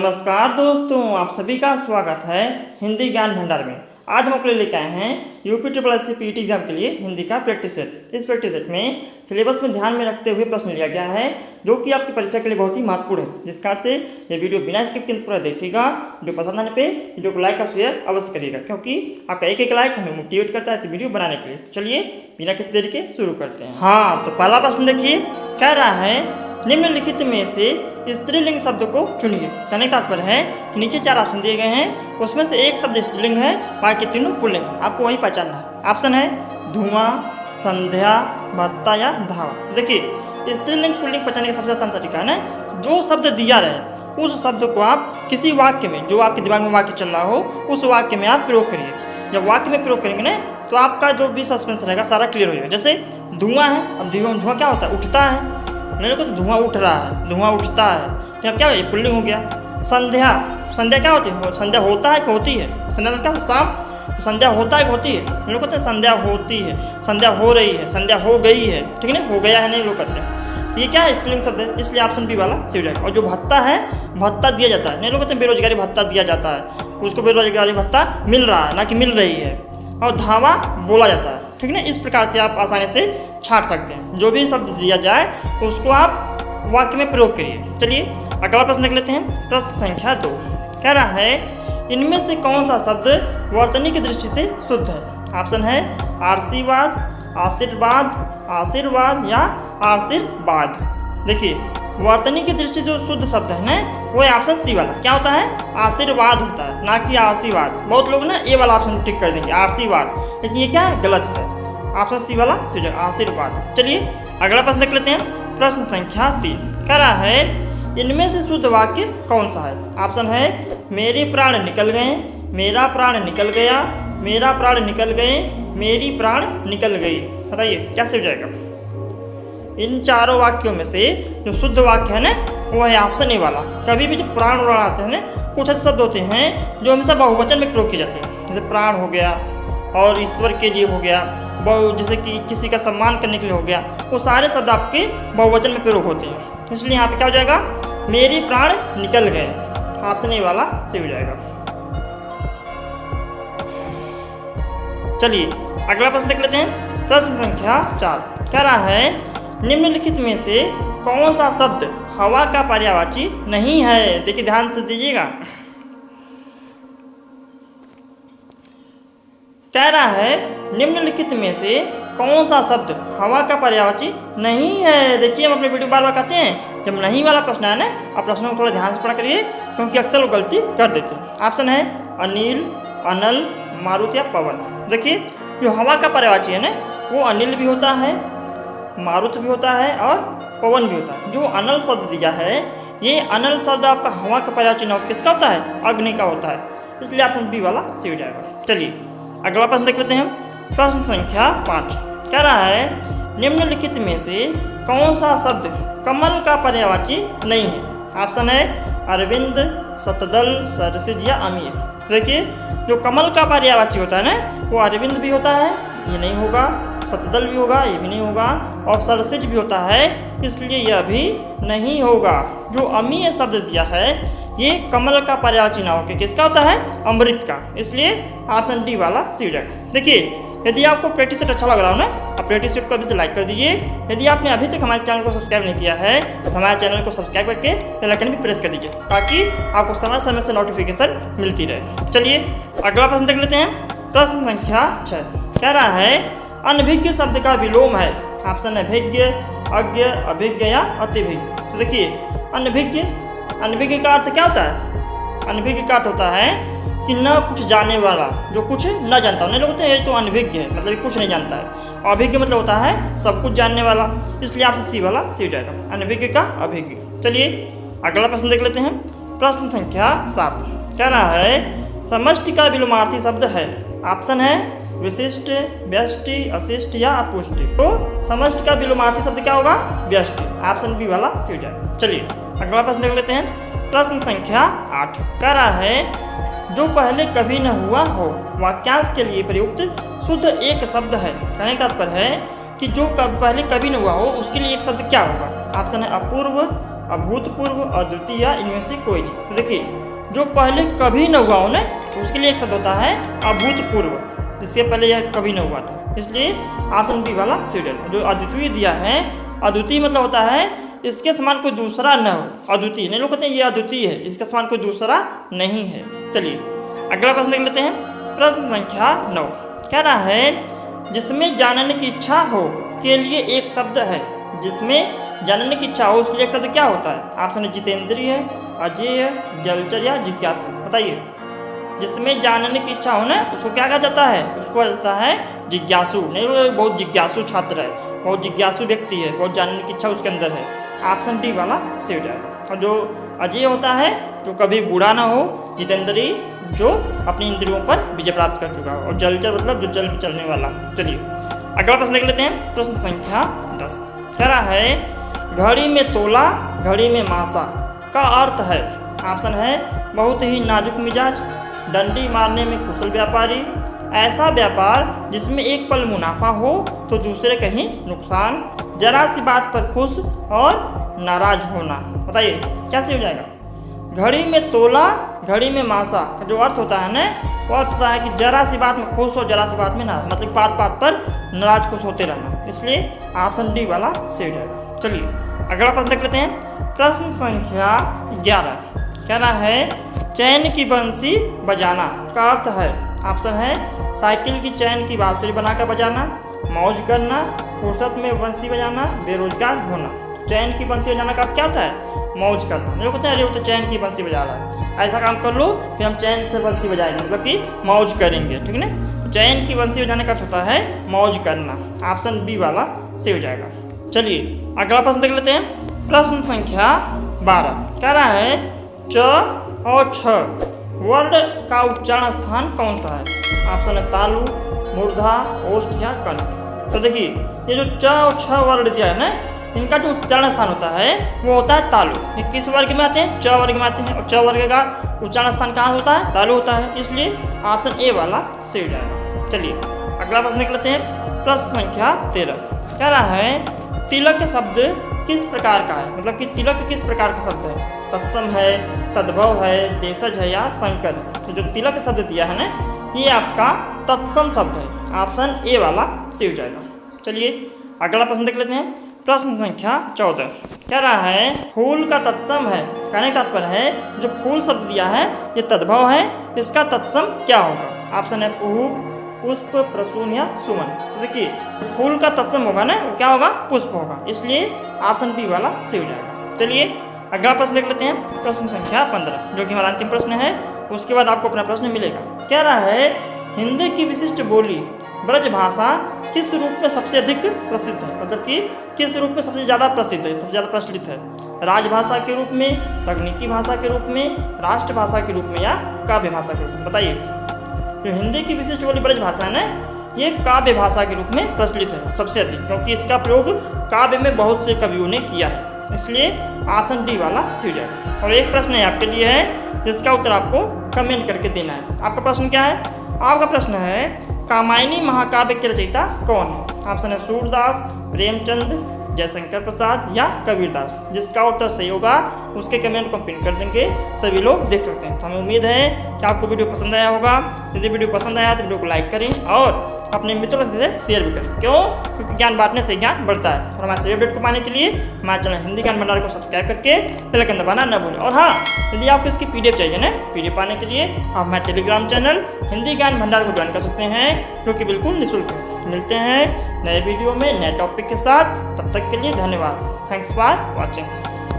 नमस्कार दोस्तों, आप सभी का स्वागत है हिंदी ज्ञान भंडार में। आज हम आपके लिए लेकर आए हैं यूपी SSC PET एग्जाम के लिए हिंदी का प्रैक्टिस सेट। इस प्रैक्टिस सेट में सिलेबस में ध्यान में रखते हुए प्रश्न लिया गया है जो कि आपकी परीक्षा के लिए बहुत ही महत्वपूर्ण है। जिस कारण से ये वीडियो बिना स्किप के पूरा देखिएगा। वीडियो पसंद आने पे वीडियो को लाइक और शेयर अवश्य करिएगा, क्योंकि आपका एक एक लाइक हमें मोटिवेट करता है ऐसी वीडियो बनाने के लिए। चलिए बिना किसी देरी के शुरू करते हैं। हाँ, तो पहला प्रश्न देखिए, कह रहा है निम्नलिखित में से स्त्रीलिंग शब्द को चुनिए। कहने का तात्पर्य है कि नीचे 4 ऑप्शन दिए गए हैं, उसमें से एक शब्द स्त्रीलिंग है, बाकी तीनों पुल्लिंग है। आपको वही पहचानना है। ऑप्शन है धुआं, संध्या, भत्ता या धावा। देखिए, स्त्रीलिंग पुल्लिंग पहचानने का सबसे आसान तरीका है ना, जो शब्द दिया रहे उस शब्द को आप किसी वाक्य में, जो आपके दिमाग में वाक्य चल रहा हो, उस वाक्य में आप प्रयोग करिए। जब वाक्य में प्रयोग करेंगे ना तो आपका जो भी सस्पेंस रहेगा सारा क्लियर हो जाएगा। जैसे धुआं है, अब धुआं क्या होता है? उठता है। मेरे को तो धुआं उठ रहा है, धुआं उठता है, तो अब क्या हो, पुल्लिंग हो गया। संध्या, संध्या क्या होती है? संध्या होता है कि होती है? संध्या का क्या, शाम, संध्या होता है कि होती है? लोग कहते हैं संध्या होती है, संध्या हो रही है, संध्या हो गई है, ठीक है ना, हो गया है नहीं लोग कहते हैं। तो ये क्या है? स्त्रीलिंग शब्द है, इसलिए ऑप्शन बी वाला सही हो जाएगा। और जो भत्ता है, भत्ता दिया जाता है, नहीं लोग कहते हैं बेरोजगारी भत्ता दिया जाता है, उसको बेरोजगारी भत्ता मिल रहा है, ना कि मिल रही है। और धावा बोला जाता है, ठीक है ना। इस प्रकार से आप आसानी से छाट सकते हैं। जो भी शब्द दिया जाए उसको आप वाक्य में प्रयोग करिए। चलिए अगला प्रश्न देख लेते हैं। प्रश्न संख्या 2 कह रहा है इनमें से कौन सा शब्द वर्तनी की दृष्टि से शुद्ध है? ऑप्शन है आशीर्वाद, आशीर्वाद, आशीर्वाद या आशीर्वाद। देखिए, वर्तनी की दृष्टि जो शुद्ध शब्द है ना, वो है ऑप्शन सी वाला। क्या होता है? आशीर्वाद होता है, ना कि आशीर्वाद। बहुत लोग ना ए वाला ऑप्शन टिक कर देंगे, आशीर्वाद, लेकिन ये क्या है? गलत है। ऑप्शन सी वाला आशीर्वाद। चलिए अगला प्रश्न देख लेते हैं। प्रश्न संख्या 3 कह रहा है इनमें से शुद्ध वाक्य कौन सा है? ऑप्शन है मेरे प्राण निकल गए, मेरा प्राण निकल गया, मेरा प्राण निकल गए, मेरी प्राण निकल गई। बताइए कैसे हो जाएगा? इन चारों वाक्यों में से जो शुद्ध वाक्य है ना, वो है ऑप्शन ए वाला। कभी भी जब प्राण उड़ान आते हैं ना, कुछ ऐसे शब्द होते हैं जो हमेशा बहुवचन में प्रयोग किए जाते हैं। जैसे प्राण हो गया, और ईश्वर के लिए हो गया, जैसे कि किसी का सम्मान करने के लिए हो गया, वो सारे शब्द आपके बहुवचन में प्रयोग होते हैं। इसलिए यहाँ पे क्या हो जाएगा? मेरे प्राण निकल गए। ऑप्शन ए वाला सही हो जाएगा। चलिए अगला प्रश्न देख लेते हैं। प्रश्न संख्या 4 कह रहा है निम्नलिखित में से कौन सा शब्द हवा का पर्यायवाची नहीं है? देखिए ध्यान से दीजिएगा। कह रहा है निम्नलिखित में से कौन सा शब्द हवा का पर्यायवाची नहीं है? देखिए हम अपने वीडियो बार बार कहते हैं, जब नहीं वाला प्रश्न है ना, आप प्रश्नों को थोड़ा ध्यान से पढ़ा करिए, क्योंकि अक्सर लोग गलती कर देते हैं। ऑप्शन है अनिल, अनल, मारुत या पवन। देखिए, जो हवा का पर्यायवाची है ना, वो अनिल भी होता है, मारुत भी होता है और पवन भी होता है। जो अनल शब्द दिया है, ये अनल शब्द आपका हवा का पर्यायवाची न किसका होता है? अग्नि का होता है। इसलिए ऑप्शन बी वाला सही हो जाएगा। चलिए अगला प्रश्न देख लेते हैं। प्रश्न संख्या 5 कह रहा है निम्नलिखित में से कौन सा शब्द कमल का पर्यायवाची नहीं है? ऑप्शन है अरविंद, शतदल, सरसिज या अमीर। देखिए, जो कमल का पर्यायवाची होता है ना, वो अरविंद भी होता है, ये नहीं होगा, शतदल भी होगा, ये भी नहीं होगा, और सरसिज भी होता है, इसलिए यह भी नहीं होगा। जो अमीय शब्द दिया है, ये कमल का पर्यायवाची ना होकर किसका होता है? अमृत का। इसलिए ऑप्शन डी वाला सही हो जाएगा। देखिए, यदि आपको प्रैक्टिस सेट अच्छा लग रहा हो ना, आप प्रैक्टिस सेट को अभी से लाइक कर दीजिए। यदि आपने अभी तक हमारे चैनल को सब्सक्राइब नहीं किया है तो हमारे चैनल को सब्सक्राइब करके बेल आइकन भी प्रेस कर दीजिए, ताकि आपको समय समय से नोटिफिकेशन मिलती रहे। चलिए अगला प्रश्न देख लेते हैं। प्रश्न संख्या 6 कह रहा है अनभिज्ञ शब्द का विलोम है। ऑप्शन है भिज्ञ, अज्ञ, अभिज्ञ या अतिभिज्ञ। तो देखिए, अनभिज्ञ, अनभिज्ञ का अर्थ क्या होता है? अनभिज्ञ का अर्थ होता है कि न कुछ जानने वाला, जो कुछ न जानता। नहीं लोग होते हैं ये तो अनभिज्ञ है, मतलब कुछ नहीं जानता है। और अभिज्ञ मतलब होता है सब कुछ जानने वाला। इसलिए आपसे सी वाला सही हो जाएगा, अनभिज्ञ का अभिज्ञ। चलिए अगला प्रश्न देख लेते हैं। प्रश्न संख्या 7 कह रहा है समष्टि का विलोमार्थी शब्द है। ऑप्शन है विशिष्ट, व्यष्टि, अशिष्ट या अपुष्टि। तो समष्टि का विलोमार्थी शब्द क्या होगा? व्यष्टि। ऑप्शन बी वाला सही हो जाएगा। चलिए अगला प्रश्न देख लेते हैं। प्रश्न संख्या 8 कह रहा है जो पहले कभी न हुआ हो वाक्यांश के लिए प्रयुक्त शुद्ध एक शब्द है। कहने का तात्पर्य है कि जो पहले कभी न हुआ हो उसके लिए एक शब्द क्या होगा? ऑप्शन है अपूर्व, अभूतपूर्व, अद्वितीय या इनमें से कोई नहीं। तो देखिए जो पहले कभी न हुआ हो ना उसके लिए एक शब्द होता है अभूतपूर्व, इससे पहले यह कभी न हुआ था, इसलिए ऑप्शन बी वाला सीट है। जो अद्वितीय दिया है, अद्वितीय मतलब होता है इसके समान कोई दूसरा न हो, अद्वितीय नहीं, लोग कहते हैं ये अद्वितीय है, इसके समान कोई दूसरा नहीं है। चलिए अगला प्रश्न देख लेते हैं। प्रश्न संख्या 9 कह रहा है जिसमें जानने की इच्छा हो के लिए एक शब्द है, जिसमें जानने की इच्छा हो उसके लिए एक शब्द क्या होता है? ऑप्शन है जितेंद्रिय, अजेय, जलचर या जिज्ञासु। बताइए जिसमें जानने की इच्छा हो ना उसको क्या कहा जाता है? उसको कहा जाता है जिज्ञासु। नहीं वो बहुत जिज्ञासु छात्र है, बहुत जिज्ञासु व्यक्ति है, बहुत जानने की इच्छा उसके अंदर है। ऑप्शन डी वाला सही हो जाएगा। और जो अजेय होता है जो कभी बूढ़ा ना हो, जितेंद्रिय जो अपनी इंद्रियों पर विजय प्राप्त कर चुका हो, और जलचर मतलब जो जल में चलने वाला। चलिए अगला प्रश्न देख लेते हैं। प्रश्न संख्या 10 कह रहा है घड़ी में तोला घड़ी में मासा का अर्थ है। ऑप्शन है बहुत ही नाजुक मिजाज, डंडी मारने में कुशल व्यापारी, ऐसा व्यापार जिसमें एक पल मुनाफा हो तो दूसरे कहीं नुकसान, जरा सी बात पर खुश और नाराज होना। बताइए क्या सही हो जाएगा? घड़ी में तोला घड़ी में मासा का जो अर्थ होता है ना वो अर्थ होता है कि जरा सी बात में खुश और जरा सी बात में नाराज, मतलब बात बात पर नाराज खुश होते रहना, इसलिए ऑप्शन डी वाला सही हो जाएगा। चलिए अगला प्रश्न देख लेते हैं। प्रश्न संख्या 11 कह रहा है चैन की बंसी बजाना का अर्थ है। ऑप्शन है साइकिल की चैन की बांसुरी बनाकर बजाना, मौज करना, फुर्सत में बंसी बजाना, बेरोजगार होना। चैन की बंसी बजाना का अर्थ क्या होता है? मौज करना। लोग कहते हैं अरे वो तो चैन की बंसी बजा रहा है, ऐसा काम कर लो फिर हम चैन से बंसी बजाएंगे, मतलब कि मौज करेंगे, ठीक है ना। तो चैन की बंसी बजाने का अर्थ होता है मौज करना। ऑप्शन बी वाला सही हो जाएगा। चलिए अगला प्रश्न देख लेते हैं। प्रश्न संख्या 12 कह रहा है च और छ वर्ड का उच्चारण स्थान कौन सा है? ऑप्शन है तालु, मूर्धा, ओष्ठ या कंठ। तो देखिए ये जो च और छ वर्ड दिया है ना इनका जो उच्चारण स्थान होता है वो होता है तालु। ये किस वर्ग में आते हैं? च वर्ग में आते हैं, और च वर्ग का उच्चारण स्थान कहाँ होता है? तालु होता है, इसलिए ऑप्शन ए वाला सही हो जाएगा। चलिए अगला प्रश्न देख लेते हैं। प्रश्न संख्या 13 कह रहा है तिलक शब्द किस प्रकार का है? मतलब कि तिलक किस प्रकार का शब्द है? तत्सम है, तद्भव है, देशज है या संकर है? तो जो तिलक शब्द दिया है ना ये आपका तत्सम शब्द है, ऑप्शन ए वाला सही हो जाएगा। चलिए अगला प्रश्न देख लेते हैं। प्रश्न संख्या 14 कह रहा है फूल का तत्सम है, कहने का तात्पर्य है जो फूल शब्द दिया है ये तद्भव है, इसका तत्सम क्या होगा? ऑप्शन है पुष्प, पुष्प, प्रसून या सुमन। तो देखिए फूल का तत्सम होगा ना वो क्या होगा? पुष्प होगा, इसलिए ऑप्शन बी वाला सही हो जाएगा। चलिए अगला प्रश्न देख लेते हैं। प्रश्न संख्या 15 जो कि हमारा अंतिम प्रश्न है, उसके बाद आपको अपना प्रश्न मिलेगा। कह रहा है हिंदी की विशिष्ट बोली ब्रज भाषा किस रूप में सबसे अधिक प्रसिद्ध है? मतलब कि किस रूप में सबसे ज़्यादा प्रसिद्ध है, सबसे ज़्यादा प्रचलित है? राजभाषा के रूप में, तकनीकी भाषा के रूप में, राष्ट्रभाषा के रूप में या काव्य भाषा के रूप में? बताइए। जो हिंदी की विशिष्ट बोली ब्रज भाषा है ना ये काव्य भाषा के रूप में प्रचलित है सबसे अधिक, क्योंकि इसका प्रयोग काव्य में बहुत से कवियों ने किया है, इसलिए ऑप्शन डी वाला सही हो जाएगा। और एक प्रश्न है आपके लिए है जिसका उत्तर आपको कमेंट करके देना है। आपका प्रश्न क्या है? आपका प्रश्न है कामायनी महाकाव्य के रचयिता कौन है? ऑप्शन है सूरदास, प्रेमचंद, जयशंकर प्रसाद या कबीरदास। जिसका उत्तर सही होगा उसके कमेंट को पिन कर देंगे, सभी लोग देख सकते हैं। तो हमें उम्मीद है कि आपको वीडियो पसंद आया होगा। यदि वीडियो पसंद आया तो वीडियो को लाइक करें और अपने मित्रों के साथ शेयर भी करें। क्यों? क्योंकि ज्ञान बांटने से ज्ञान बढ़ता है। और हमारे सभी अपडेट को पाने के लिए हमारे चैनल हिंदी ज्ञान भंडार को सब्सक्राइब करके बेल आइकन दबाना न भूलें। और हाँ, यदि आपको इसकी पीडीएफ चाहिए ना, पीडीएफ पाने के लिए आप हमारे टेलीग्राम चैनल हिंदी ज्ञान भंडार को ज्वाइन कर सकते हैं, जो कि बिल्कुल निःशुल्क है। मिलते हैं नए वीडियो में नए टॉपिक के साथ, तब तक के लिए धन्यवाद। Thanks for watching.